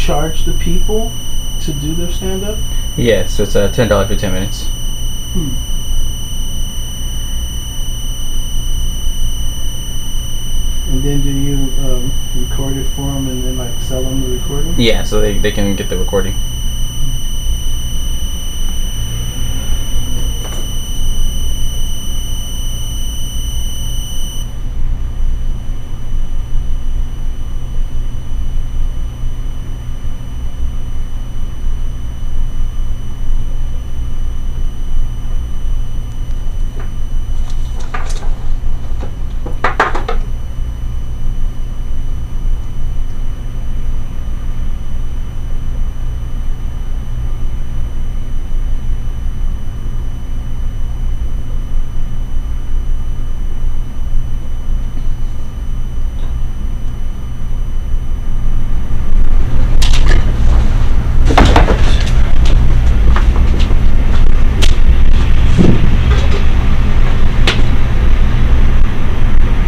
charge the people to do their stand-up? Yeah, so it's $10 for 10 minutes. And then do you record it for them and then like sell them the recording? Yeah, so they can get the recording.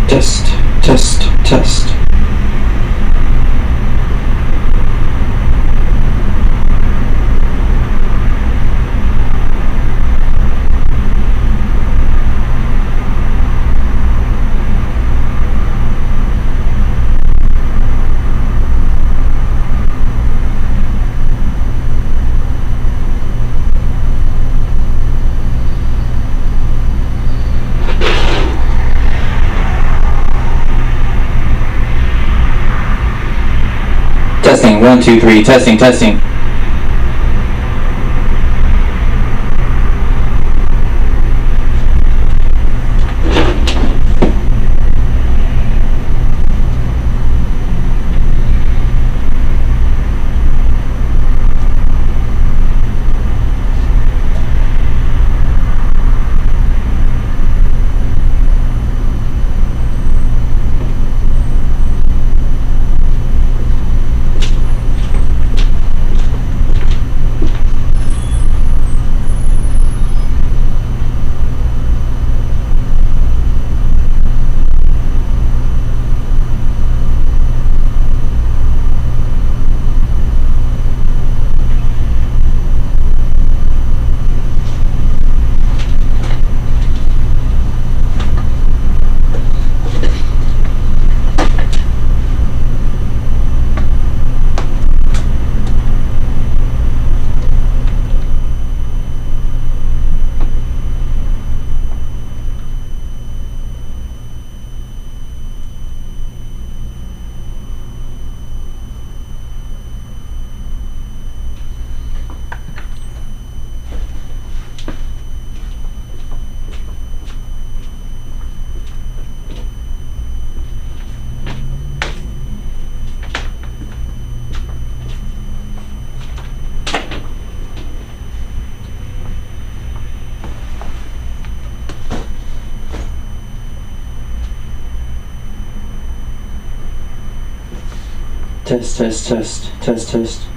Test, test, test. Testing, 1, 2, 3, testing, testing. Test, test, test, test, test.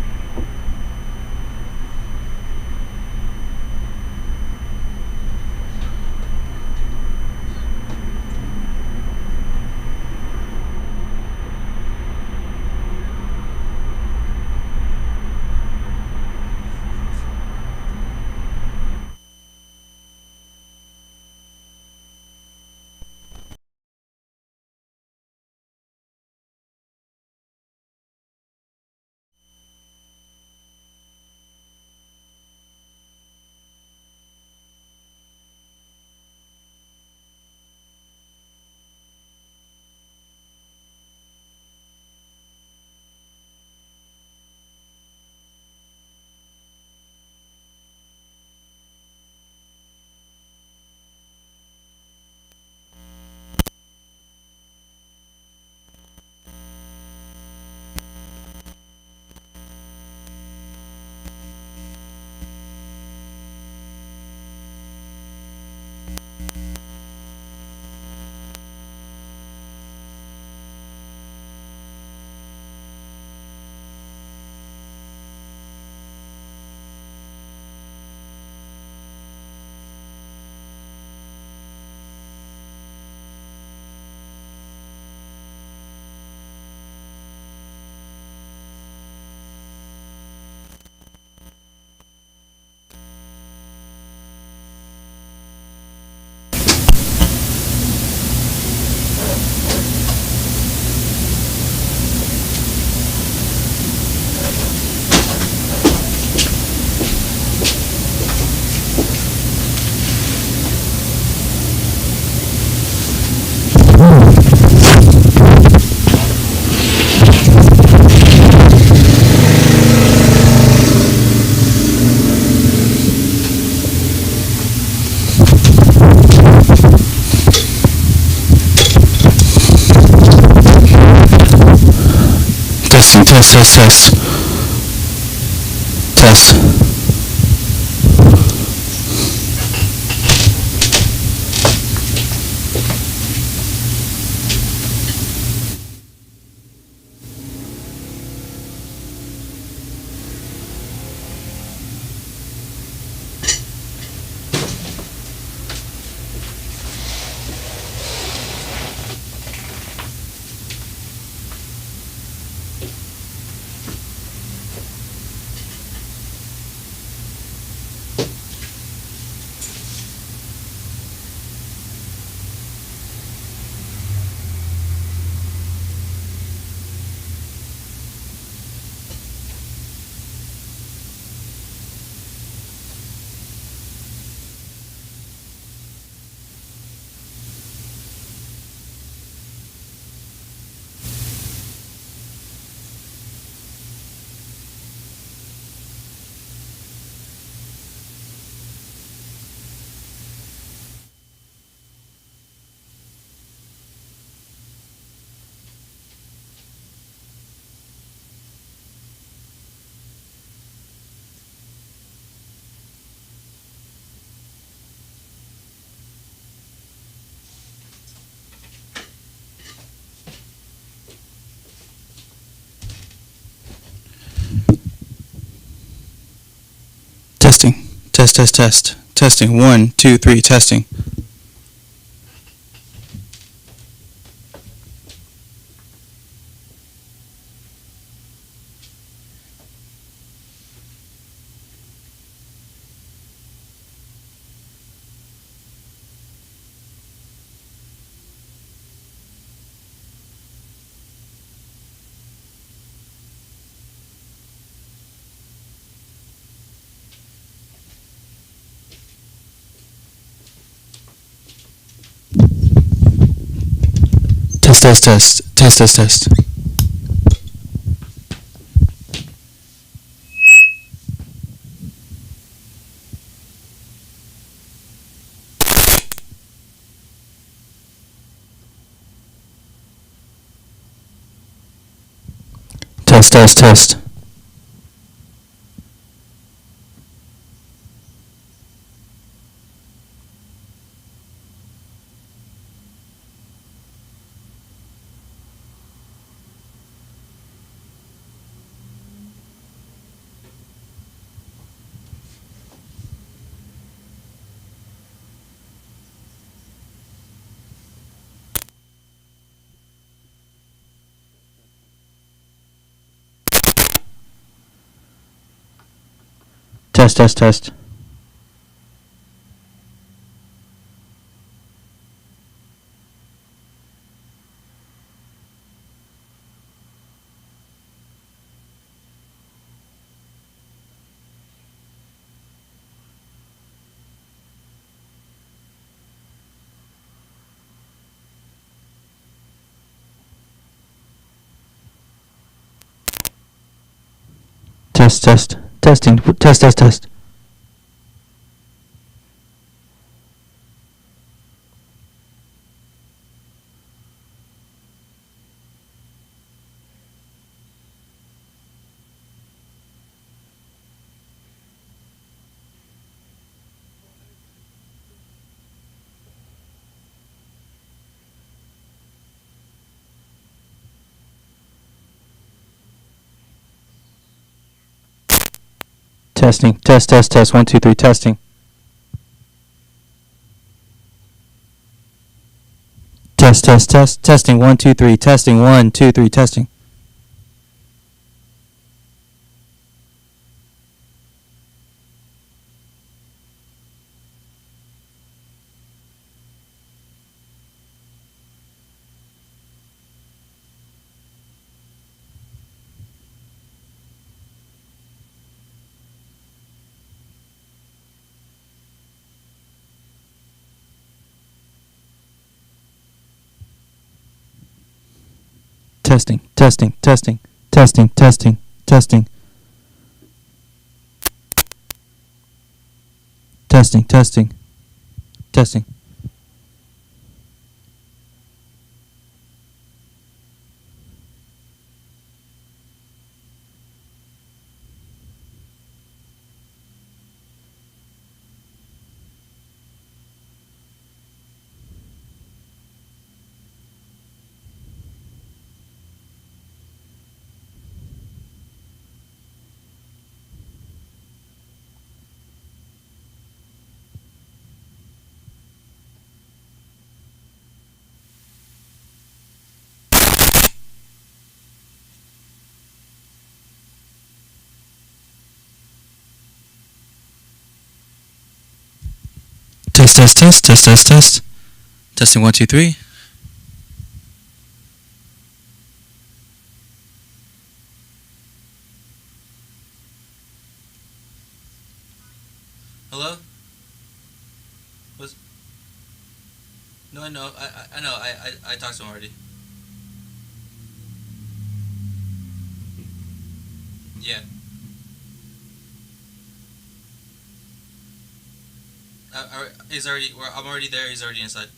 Test, test, test. Test. Testing. Test, test, test. Testing. 1, 2, 3, testing. Test, test, test. Test, test, test. Test, test, test. Test, test, test. Test, test. Testing. Test, test, test. Testing. Test, test, test. 1, 2, 3, testing. Test, test, test. Testing. 1, 2, 3, testing. 1, 2, 3, testing. Testing, testing, testing, testing, testing, testing. Testing, testing, testing. test, test, test, test, test. Testing 1, 2, 3. Hello? No, I know. I know. I talked to him already. Yeah. He's already. I'm already there. He's already inside.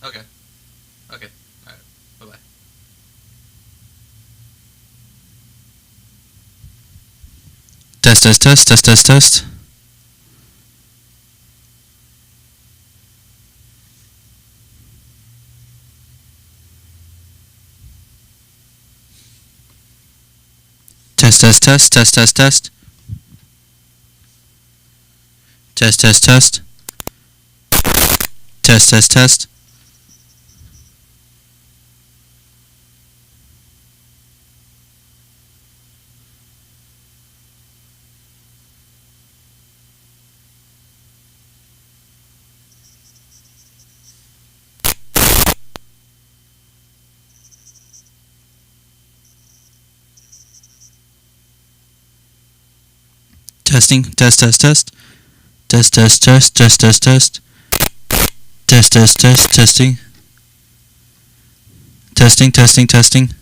Okay. Okay. All right. Bye bye. Test, test, test, test, test, test. Test, test, test, test, test, test. Test, test, test. Test, test, test. Testing, test, test, test. Test, test, test, test, test, test. Test, test, test, testing. Testing, testing, testing.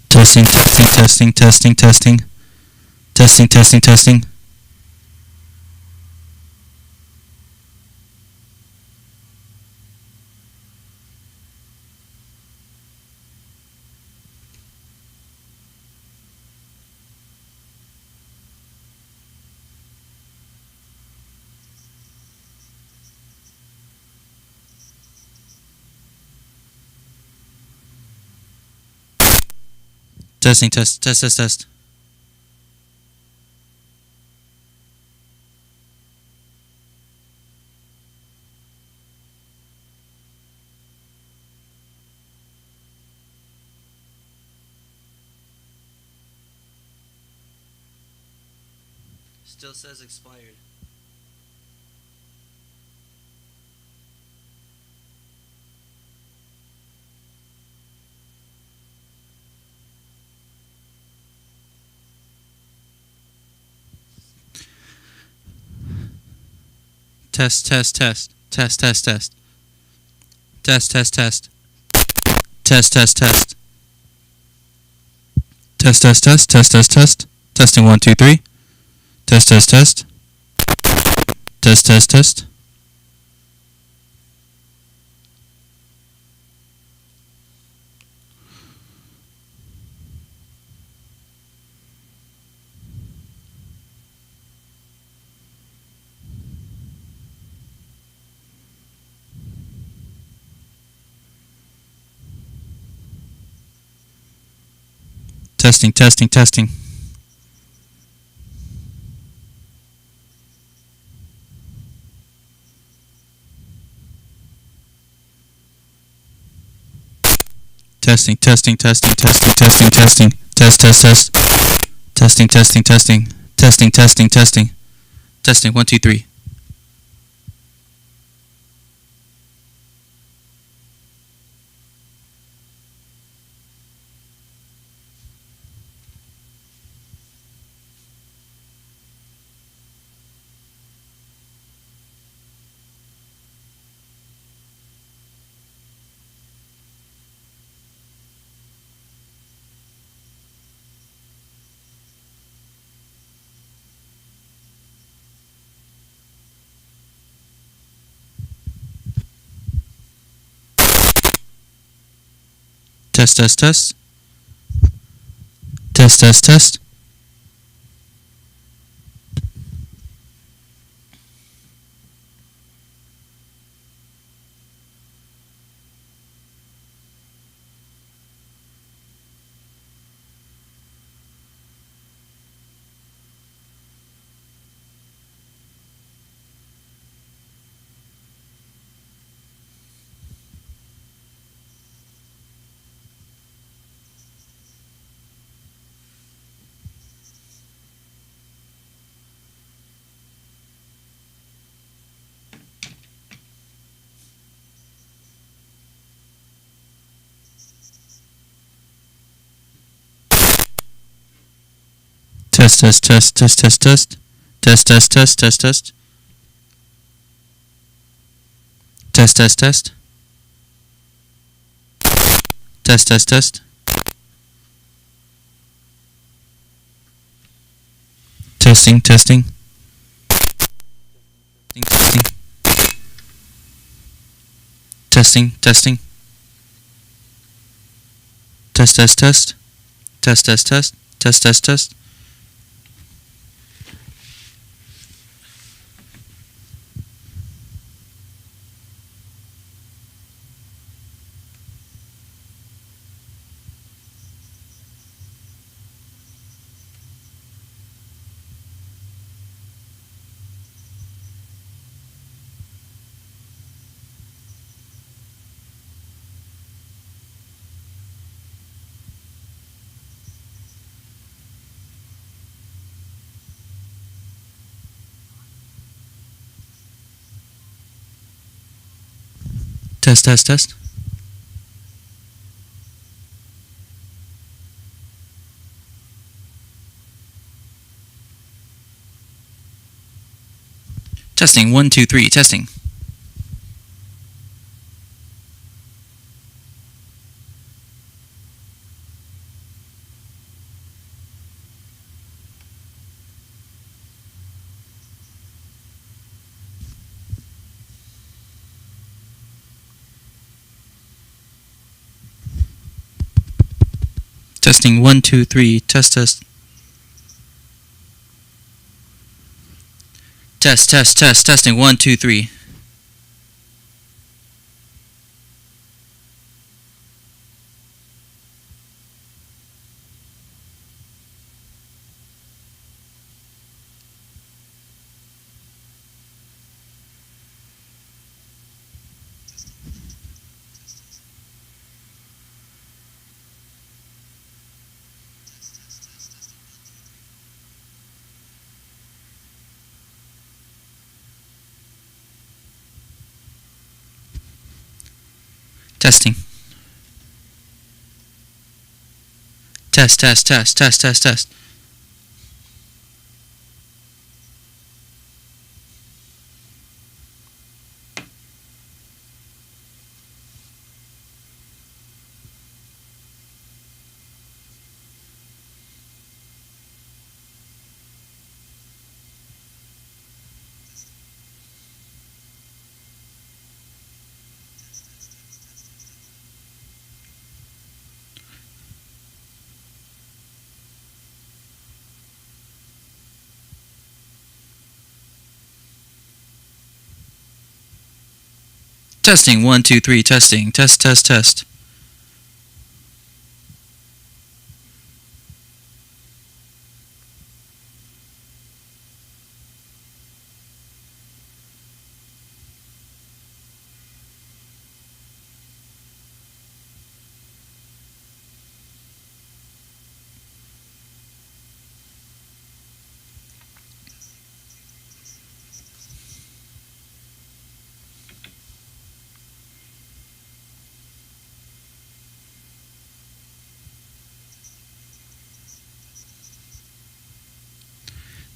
Testing, testing, testing, testing, testing. Testing, testing, testing. Testing, test, test, test, test. Still says expired. Test, test, test. Test, test, test. Test, test, test. Test, test, test. Test, test, test, test, test, test. Testing 1, 2, 3. Test, test, test. Test, test, test. Testing, testing, testing. Testing, testing, testing, testing, testing, testing. Test, test, test. Testing, testing, testing. Testing, testing, testing. Testing, 1, 2, 3. Test, test, test. Test, test, test. Test, test, test, test, test, test. Test, test, test, test, test. Test, test, test. Test, test, test. Testing, testing. Testing. Testing, testing. Test, test, test. Test, test, test. Test, test, test. Test, test, test. Testing, 1, 2, 3, testing. Testing, 1, 2, 3, test, test. Test, test, test, testing, 1, 2, 3. Testing. Test, test, test, test, test, test. Testing, 1, 2, 3, testing. Test, test, test.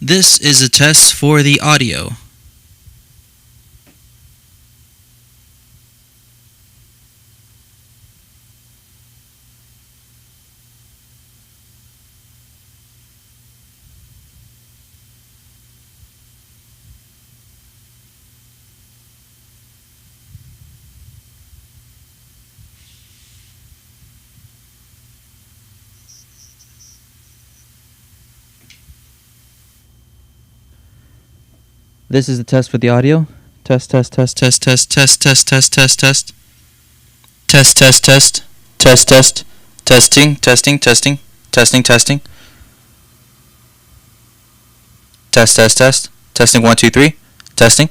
This is a test for the audio. This is the test for the audio. Test, test, test, test, test, test, test, test, test, test. Test, test, test, test, test, testing, testing, testing, testing, testing. Test, test, test, testing, 1, 2, 3, testing.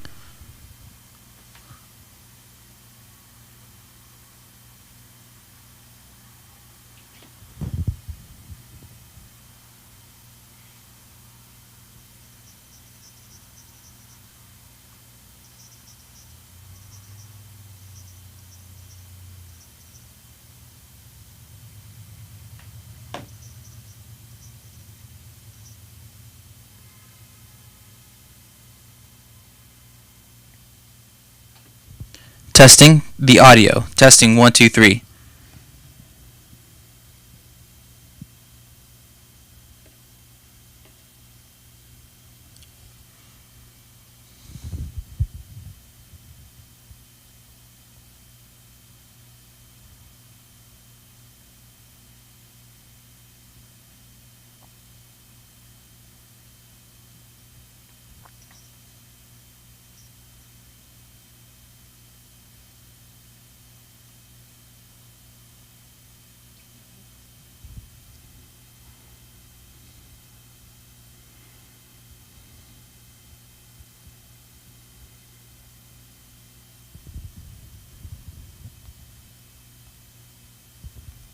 Testing the audio. Testing 1 2 3.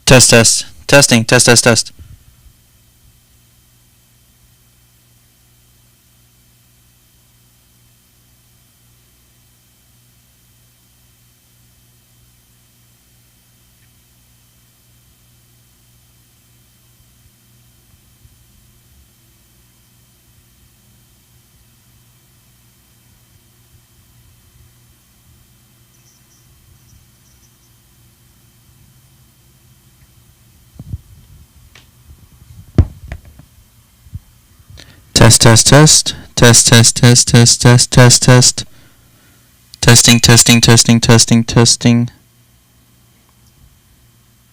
Test test. Testing. Test test test. Test test test. Test test test test test test test. Testing testing testing testing testing.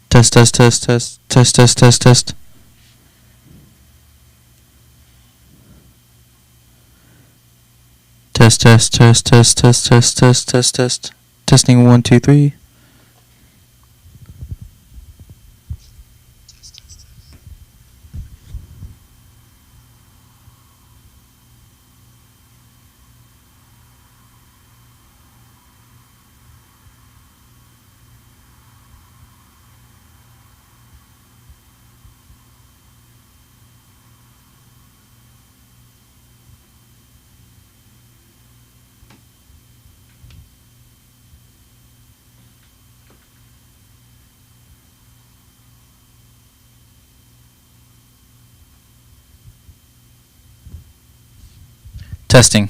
Test test test test test test test test. Test test test test test test test test test. Testing 1 2 3. Testing.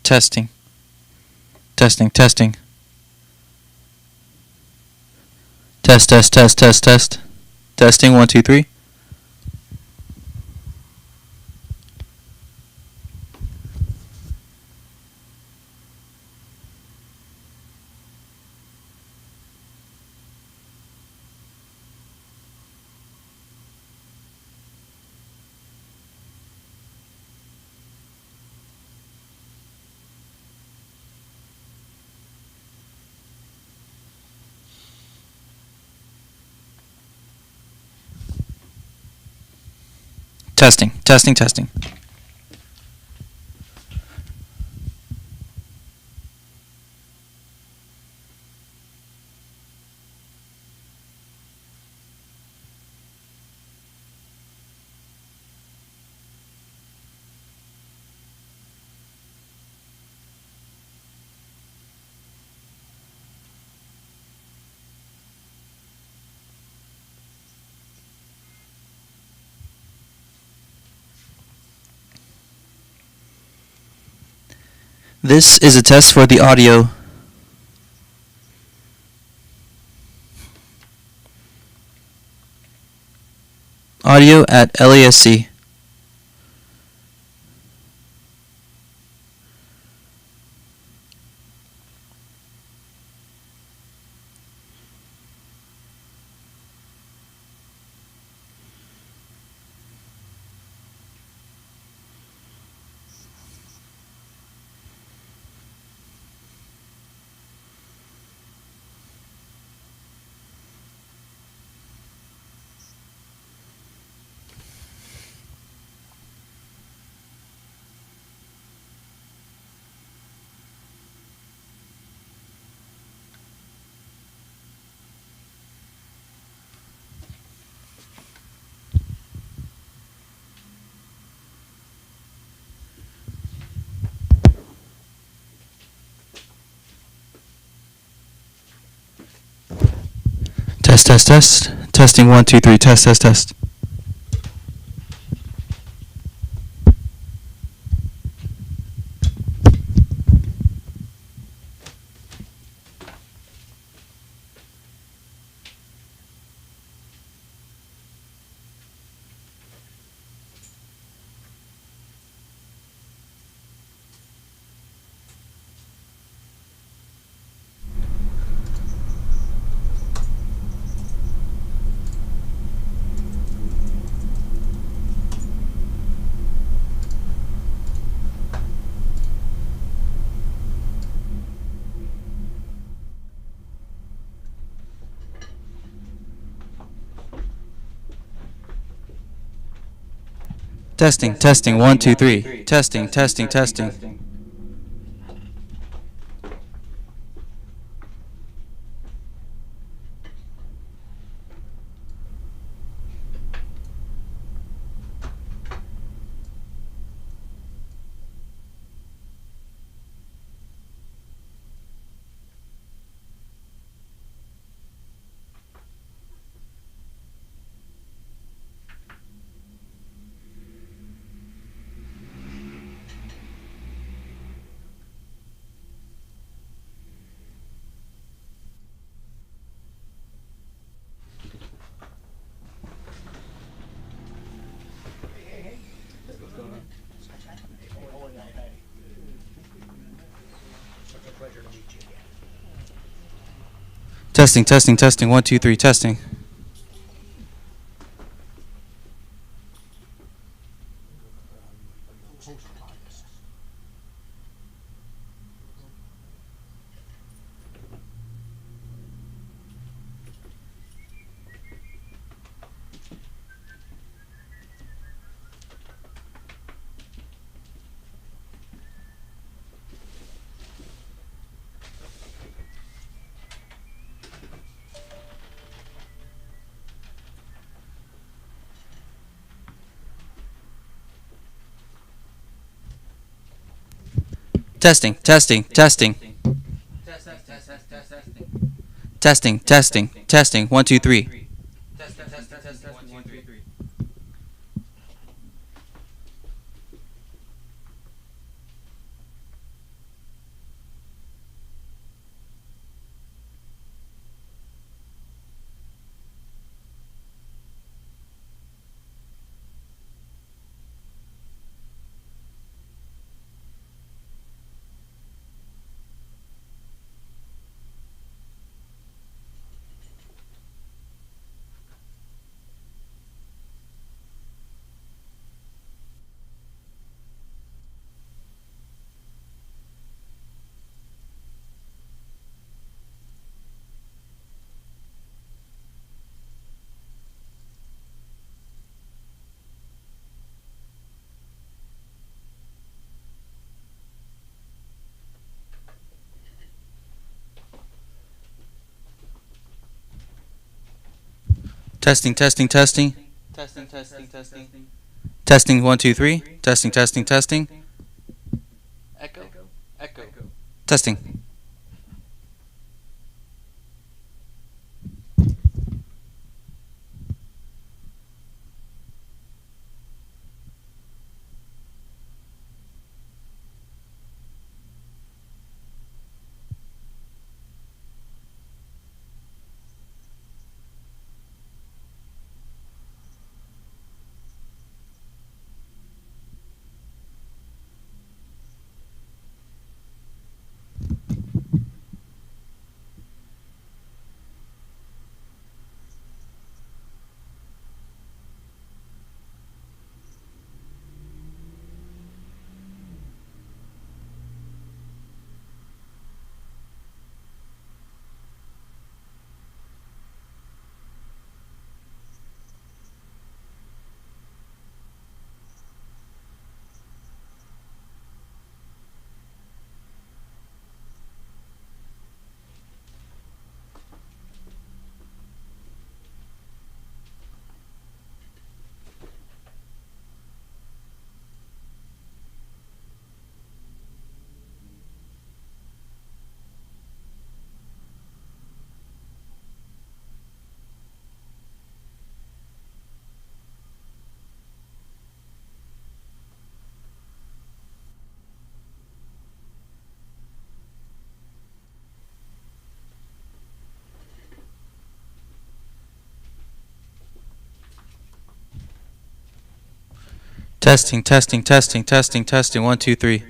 Testing. Testing. Testing. Test test test test test. Testing 1 2 3. Testing. Testing. Testing. This is a test for the audio. Audio at LASC. Test test test. Testing 1 2 3. Test test test. Testing, testing, 1, 2, 3. Testing, testing, testing. Testing, testing, testing, 1, 2, 3, testing. Testing, testing, testing. Testing, testing, testing, 1, 2, 3. Testing, testing, testing. Testing, testing, testing. Testing, 1, 2, 3. Testing, testing, testing. Echo, echo. Testing. Testing, testing, testing, testing, testing, 1, 2, 3.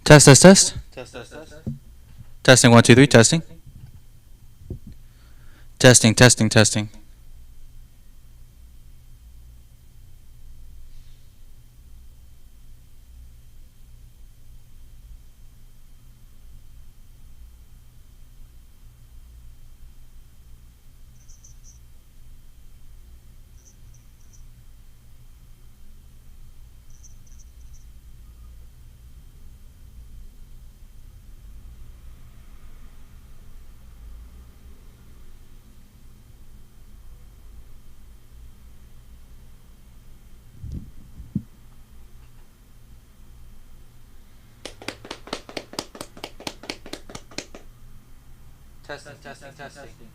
Test, test, test. Testing, 1, 2, 3, testing. Testing, testing, testing. Testing, testing, testing.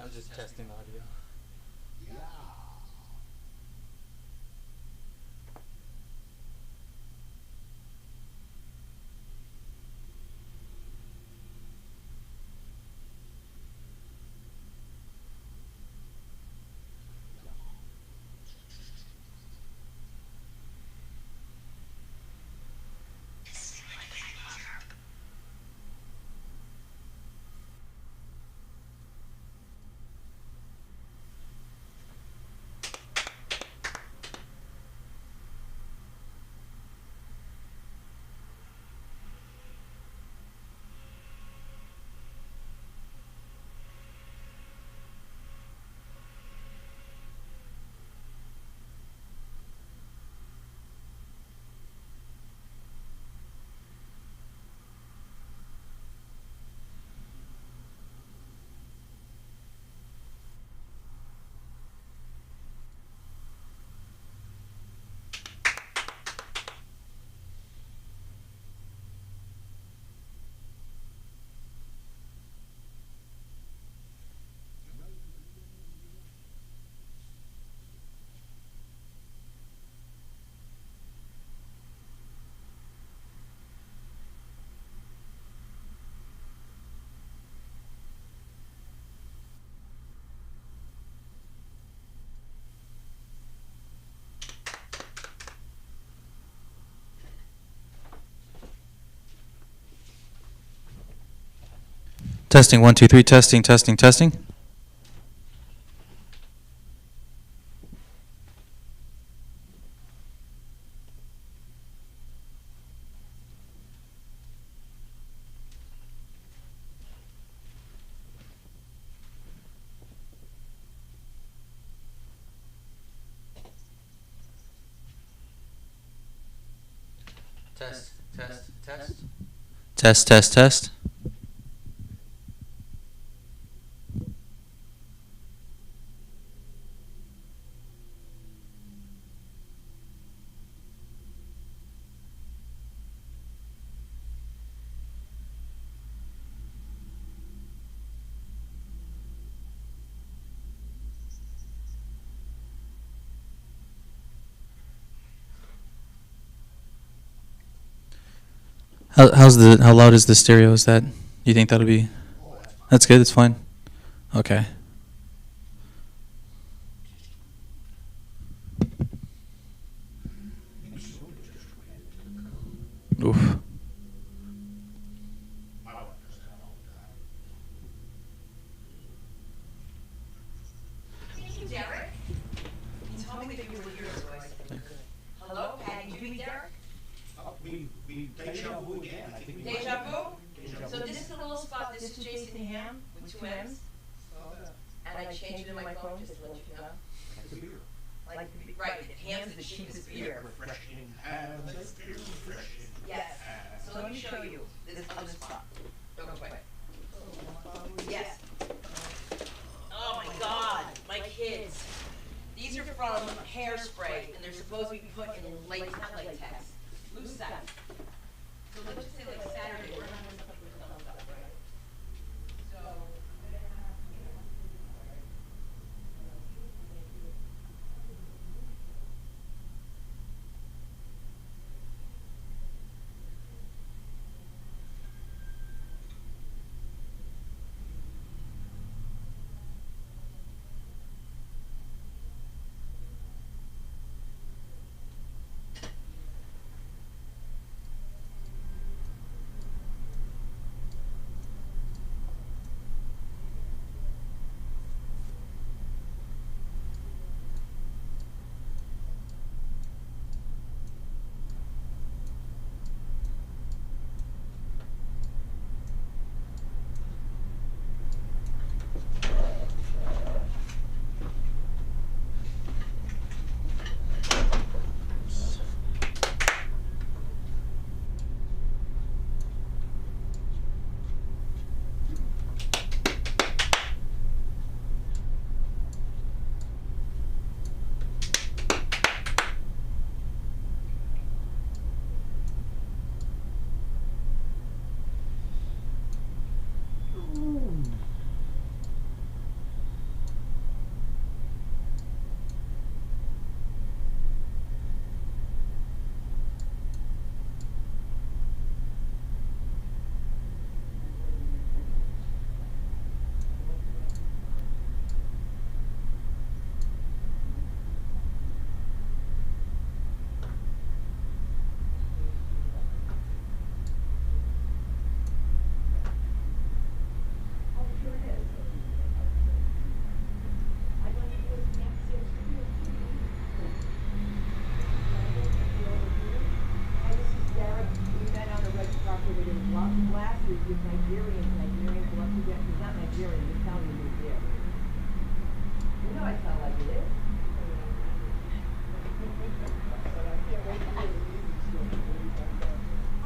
I'm just testing the audio. Testing, 1, 2, 3, testing, testing, testing. Test, test, test. Test, test, test. How loud is the stereo? Is that, you think that'll be? That's good. It's fine. Okay. Oof. Derek? He told me that you were here, Hello, Patty, you meet Derek? We deja vu again. I think we Deja vu? So this is the little spot, this is Jason Ham with 2 M's. And I changed it in my phone just to let you know. Like the beer. Like, right, Ham's the cheapest beer. Refreshing hands. Refreshing. Yes. So let me show you this other spot. Real quick. Yes. Oh my God, my kids. These are from Hairspray, and they're supposed to be put in not latex, loose satin. So let's just say like Saturday, we're not gonna put thumbs up, right? So.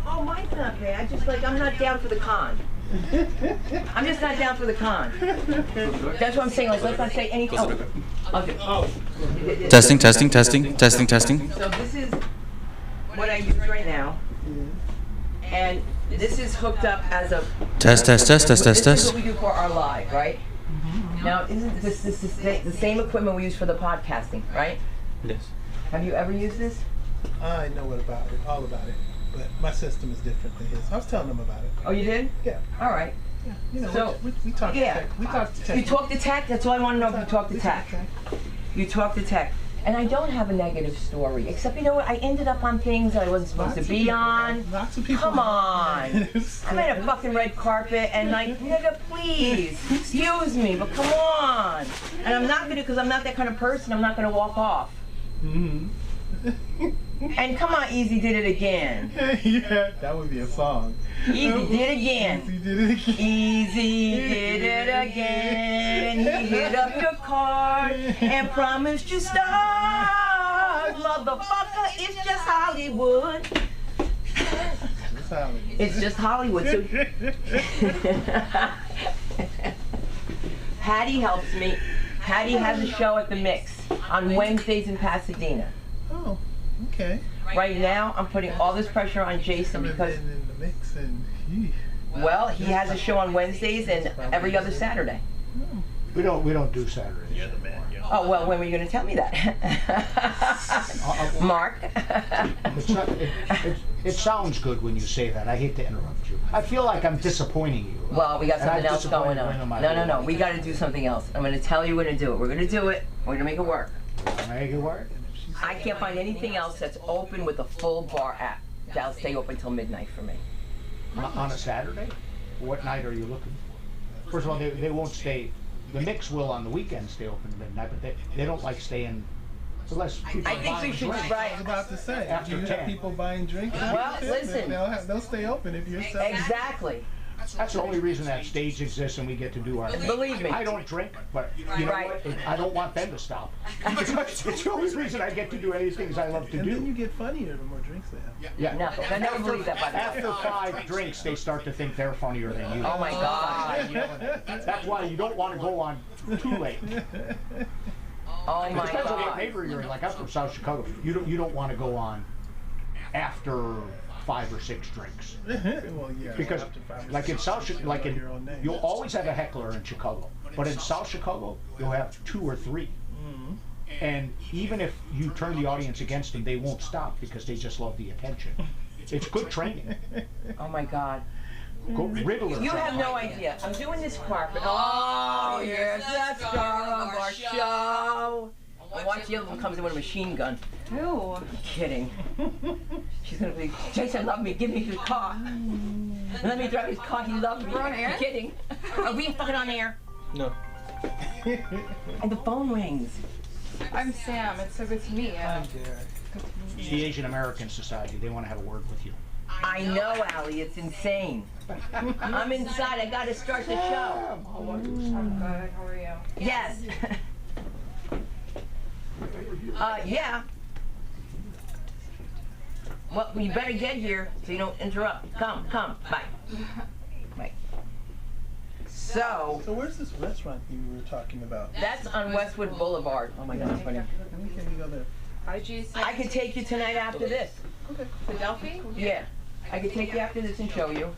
Oh, mine's not bad. I'm not down for the con. I'm just not down for the con. That's what I'm saying. Like, let's not say any. Testing, testing, testing, testing, testing. So this is what I use right now, and this is hooked up as a Test, test, test, test, test, This is test. what we do for our live, right? Now, isn't this the same equipment we use for the podcasting, right? Yes. Have you ever used this? I know all about it, but my system is different than his. I was telling them about it. Oh, you did? Yeah. All right. Yeah. You know, So, we talk. yeah. Tech. We talk to tech. You talk to tech? That's all I want to know if you talk to tech. You talk to tech. And I don't have a negative story, except, you know what, I ended up on things that I wasn't supposed to be on. Lots of people. Come on. I'm at a fucking red carpet and like, nigga, please, excuse me, but come on. And I'm not gonna, because I'm not that kind of person, I'm not gonna walk off. Mm-hmm. And come on, Easy did it again. Yeah, that would be a song. Easy did it again. Easy did it again. Easy did it again. He hit up your card and promised you stars. Motherfucker, it's just Hollywood. It's just Hollywood. So Patty helps me. Patty has a show at the Mix on Wednesdays in Pasadena. Oh, okay. Right now, I'm putting all this pressure on Jason because, in the mix and well, he has a show on Wednesdays and every other Saturday. We don't do Saturdays. Oh, well, when were you going to tell me that? Mark? It's not, it sounds good when you say that. I hate to interrupt you. I feel like I'm disappointing you. Well, we got And I've something else going disappointed on. my No. boy. We got to do something else. I'm going to tell you we're going to do it. We're going to do it. We're going to make it work. Make it work? I can't find anything else that's open with a full bar app. That'll stay open till midnight for me. On a Saturday? What night are you looking for? First of all, they won't stay. The mix will on the weekend stay open to midnight, but they don't like staying unless people I are think we buying should drinks. try. I was about to say, After do you 10. have people buying drinks? Well, listen. They'll stay open if you're selling. Exactly. That's the only reason that stage exists and we get to do our thing. Believe me. I don't drink, but you know Right. what? I don't want them to stop. It's the only reason I get to do any things I love to And then you do. get funnier the more drinks they have. Yeah. No, I never believed that, by the way. After 5 drinks, they start to think they're funnier than you. Oh my God. That's why you don't want to go on too late. Oh It my depends on what God. neighborhood you're in. Like I'm from South Chicago. You don't want to go on after 5 or 6 drinks. Well, yeah. Because, after 5 or like in 6, South, you like know your own in, name. you'll always have a heckler in Chicago, but in South Chicago, you'll have 2 or 3. And even if you turn the audience against them, they won't stop because they just love the attention. It's good training. Oh my God. Go Riddler. You have no idea. I'm doing this carpet. Oh, here's the star of our show. And watch the other one comes in with a machine gun. Ew. Kidding. She's gonna be, Jason loved me, give me his car. Let me drive his car, he loved me. We're on air? You kidding? Are we fucking on air? No. And the phone rings. I'm Sam. It's so good to meet you. I'm Derek. It's the Asian American Society. They want to have a word with you. I know, Allie, it's insane. I'm inside, I gotta start the show. I'm good. How are you? Yes. Yeah. Well, you better get here so you don't interrupt. Come, bye. Bye. So, So where's this restaurant you were talking about? that's on Westwood Boulevard. Oh my God, that's funny. When can we go there? IG I could take you tonight after this. Philadelphia? Yeah, I could take you after this and show you.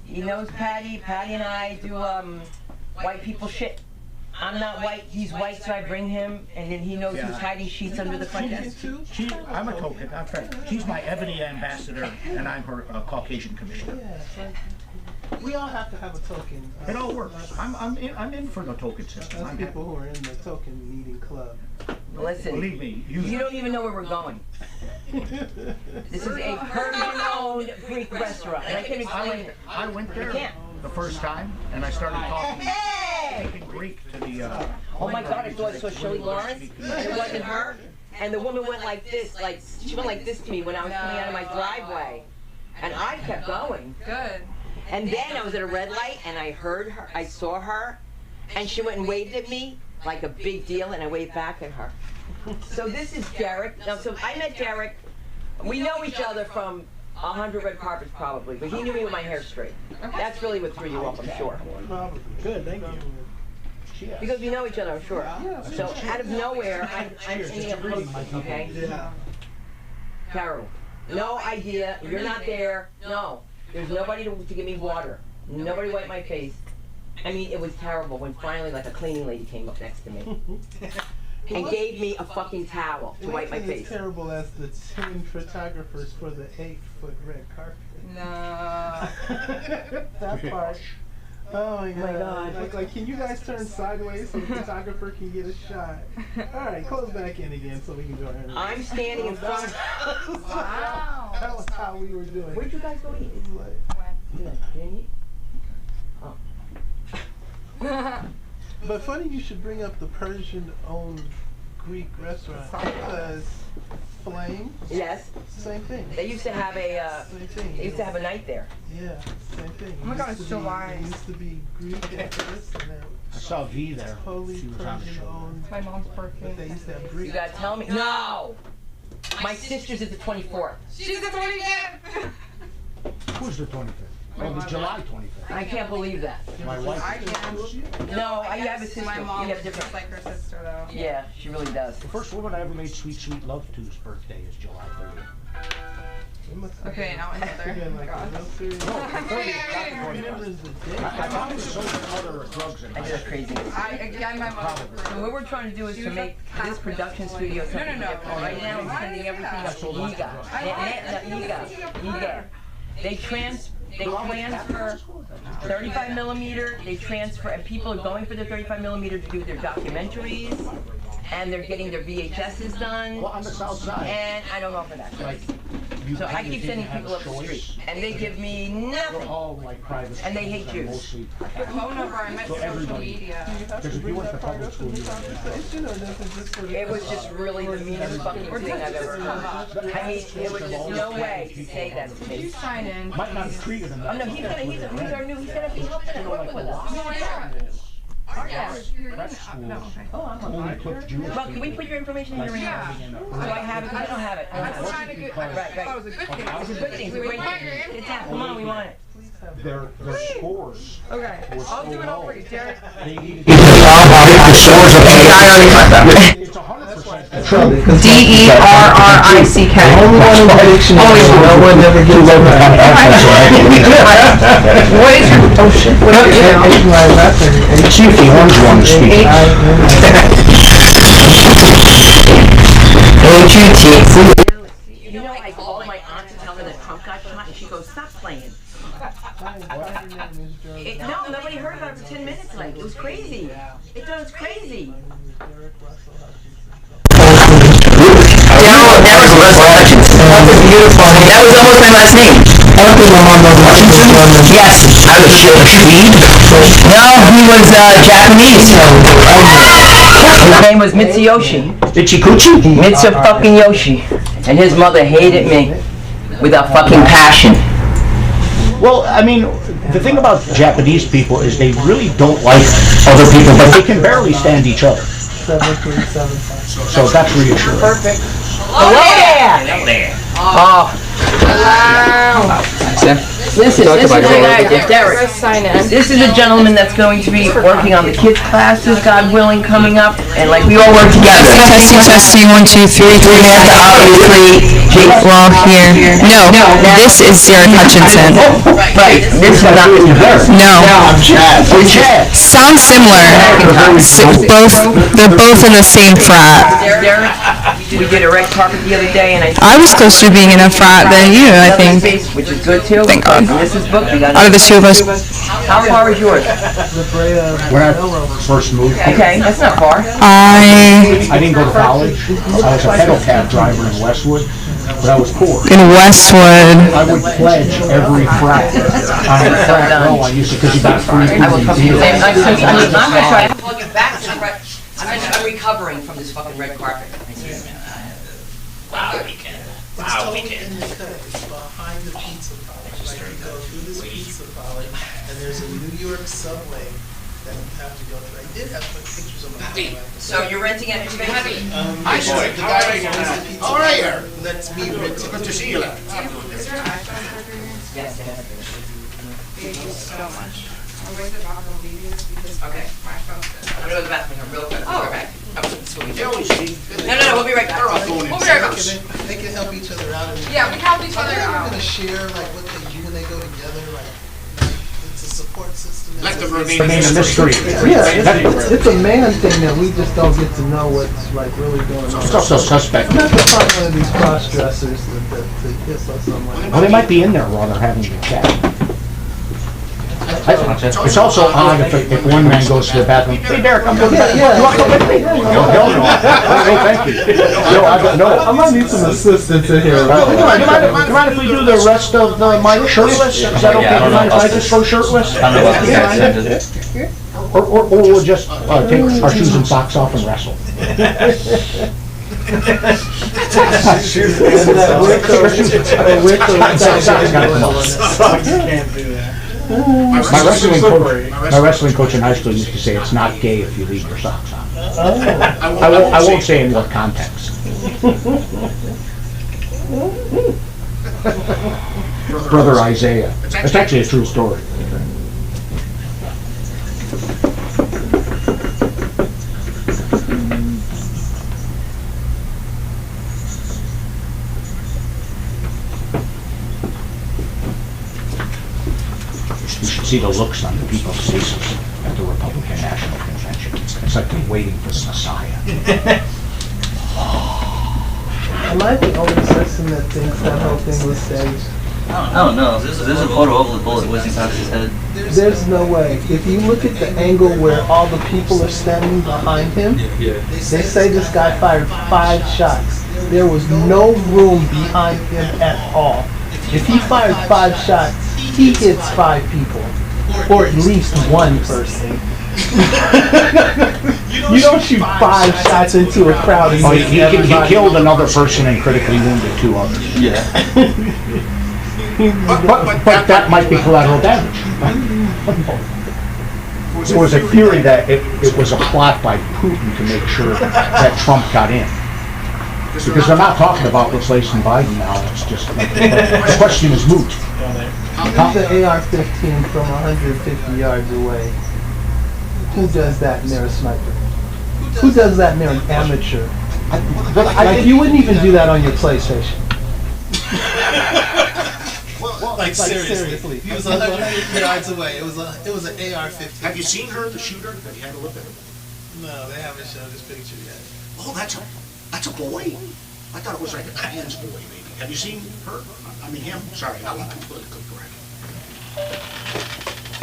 He knows Patty. Patty and I do white people shit. I'm not white, he's white, so I bring him, and then he knows who's hiding sheets under the front desk. I'm a token. I'm Fred. She's my ebony ambassador, and I'm her Caucasian commissioner. We all have to have a token. It all works. I'm in for the token system. That's I'm people who are in the token meeting club. Listen, Believe me, you don't even know where we're going. This is a Persian-owned Greek restaurant, and I can explain it. I went there can't. the first time, and I started talking Hey! speaking Greek to the. Oh my God, I thought I saw Shirley Lawrence, and it wasn't her. And the woman went like this, she went like this to me when I was coming out of my driveway. And I kept going. Good. And then I was at a red light, and I heard her, I saw her, and she went and waved at me like a big deal, and I waved back at her. So this is Derek. Now, so I met Derek. We know each other from 100 red carpets probably, but he knew me with my hair straight. That's really what threw you off, I'm sure. Probably. Good, thank you. Because we know each other, I'm sure. So out of nowhere, I'm thinking of hosting, okay? Yeah. Terrible. No idea, you're not there, no. There's nobody to give me water. Nobody wiped my face. I mean, it was terrible when finally like a cleaning lady came up next to me and gave me a fucking towel to wipe my It wasn't face. as terrible as the 10 photographers for the 8-foot red carpet. No. That part. Oh my god. God. Like, can you guys turn sideways so the photographer can get a shot? Alright, close back in again so we can go ahead. I'm standing in front of... Wow. That was how we were doing. Where'd you guys go eat? It was like- Didn't you? But funny you should bring up the Persian-owned Greek restaurant because Flame, Yes. same thing. They used to have a, Same thing. they used to have a night there. Yeah, same thing. Oh my God, Used it's to so be- wise. It used to be Greek at first, and now I saw V there. totally She was on the show. Persian-owned. My mom's But they birthday. used to have You Greek. gotta tell me. No! My sister's is the 24th. She's the 25th. Who's the 25th? Oh, the July 25th. I can't believe that. My wife. I can. No, I have a sister. My We mom have is different. just like her sister, though. Yeah, she really does. The first woman I ever made sweet, sweet love to's birthday is July 30th. It must have Okay, now another. been like a God. real serious. Remembers the day. I thought it was so other drugs in I it. just crazy. Again, my mom. So what we're trying to do is to make this production studio something No. different. Right now, we're sending everything up to Yiga. They transfer 35 millimeter. They transfer, and people are going for the 35 millimeter to do their documentaries, and they're getting their VHSs done. Well, on the south side. And I don't know for that. Like, you So I you keep didn't sending have people a up the choice. street, and they give me They're nothing. all like private And they schools hate Jews. mostly- The phone number, I meant So social everybody- media. Because if you went to public school, you would Conversation, or does it just sort of- It was just really the meanest fucking thing I've ever heard. I mean, there was just no way to say that to me. You sign in. might not have treated them Oh that no, way. he's our new, he's gonna be helping and working with us. No, yeah. Yeah. Prep schools No, okay. Oh, I'm on only put Jewish Well, can we people. put your information in your email? Yeah. Do I have it? I don't have it. I don't That's have kind of it. good. I Right, right. thought it was a good thing. It's a good thing, it's a great thing. It's out, come on, we want it. Their scores Okay, were I'll so do it all low. for you, Derek. They needed It's 100%. DERRICK. Only one in the dictionary. No one ever gives up on What is your? Oh shit. What is your? See if the orange one is speaking. You know, I called my aunt to tell her that Trump got shot, and she goes, stop playing. No, nobody heard about it for 10 minutes, like, it was crazy. It was crazy. That was Russell Hutchins. That was beautiful. That was almost my last name. I don't think my mom knows Hutchinson. Yes. I was Swede. No, he was Japanese. His name was Mitsuyoshi. Ichikuchi? Mitsu fucking Yoshi. And his mother hated me with a fucking passion. Well, I mean, the thing about Japanese people is they really don't like other people, but they can barely stand each other. 7375. So that's reassuring. Perfect. Hello there! Oh. Listen, this is the guy, Derek. Sign in. This is a gentleman that's going to be working on the kids' classes, God willing, coming up, and like we all work together. Testing, 1, 2, 3, 3. Well, here. No, this is Derek Hutchinson. Right, this is not No. Sounds similar. They're both in the same frat. Derek. We did a red carpet the other day, and I was closer to being in a frat than you, I think. which is good too. Thank God. And this is book. We got Out of the two of us. How far is yours? When I first moved here, Okay, that's not far. I, I didn't go to college. I was a pedal cab driver in Westwood, but I was poor. in Westwood. I would pledge every frat on the frat row I used to, because you got free I will come to you. beer. I'm gonna try to plug it back to the red. I'm recovering from this fucking red carpet. Wow, weekend. It's behind the pizza parlor. Like you go through this pizza parlor, and there's a New York subway that you have to go through. I did have put pictures on my phone. So you're renting it? Hi, boy. The guy who owns the pizza parlor lets me rent it. Good to see you. Is there an iPhone charger here? Yes, it has. Thank you so much. I'll wait till I'll leave you because Okay. my phone's dead. I'm gonna go to the bathroom real quick. I'll be right back. Oh, that's what we do. No, No, we'll be right back. We'll be right back. They can help each other out. Yeah, we help each Are other they ever out. gonna share like what they do when they go together? Like it's a support system. Let them Remain a mystery. Yeah, it's a man thing that we just don't get to know what's like really going on. Still so suspect. I'm not gonna find one of these cross dressers that kiss us on like. Well, they might be in there while they're having the chat. It's also odd if one man goes to the bathroom, hey Derek, I'm going to bed. You want to go with me? No, no, thank you. No, I might need some assistance in here. Do you mind if we do the rest of my shirtless? Is that okay? Do you mind if I just go shirtless? Or we'll just take our shoes and socks off and wrestle. My wrestling coach in high school used to say it's not gay if you leave your socks on. I won't say in what context. Brother Isaiah. It's actually a true story. You should see the looks on the people's faces at the Republican National Convention. It's like they're waiting for the Messiah. Am I the only person that thinks that whole thing was staged? I don't know. There's a photo of the bullet whizzing past his head. There's no way. If you look at the angle where all the people are standing behind him, they say this guy fired 5 shots. There was no room behind him at all. If he fired 5 shots, he hits 5 people, or at least one person. You don't shoot 5 shots into a crowd and Oh, miss he everybody. killed another person and critically wounded 2 others. Yeah. But that might be collateral damage. There was a theory that it was a plot by Putin to make sure that Trump got in. Because they're not talking about replacing Biden now, it's just, the question is moot. Shoot the AR-15 from 150 yards away. Who does that near a sniper? Who does that near an amateur? Like, you wouldn't even do that on your PlayStation. Like seriously. He was 150 yards away. It was an AR-15. Have you seen her, the shooter? Have you had a look at her? No, they haven't shown this picture yet. Oh, that's a boy. I thought it was like a trans boy, maybe. Have you seen her? I mean him? Sorry, I want to be politically correct.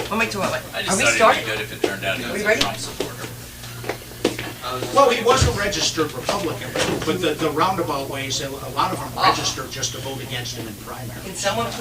What am I doing? I Are just we thought starting? it'd be good if it turned out he was we a ready? Trump supporter. Well, he was a registered Republican, but the roundabout way, so a lot of them registered just to vote against him in primary. Can someone please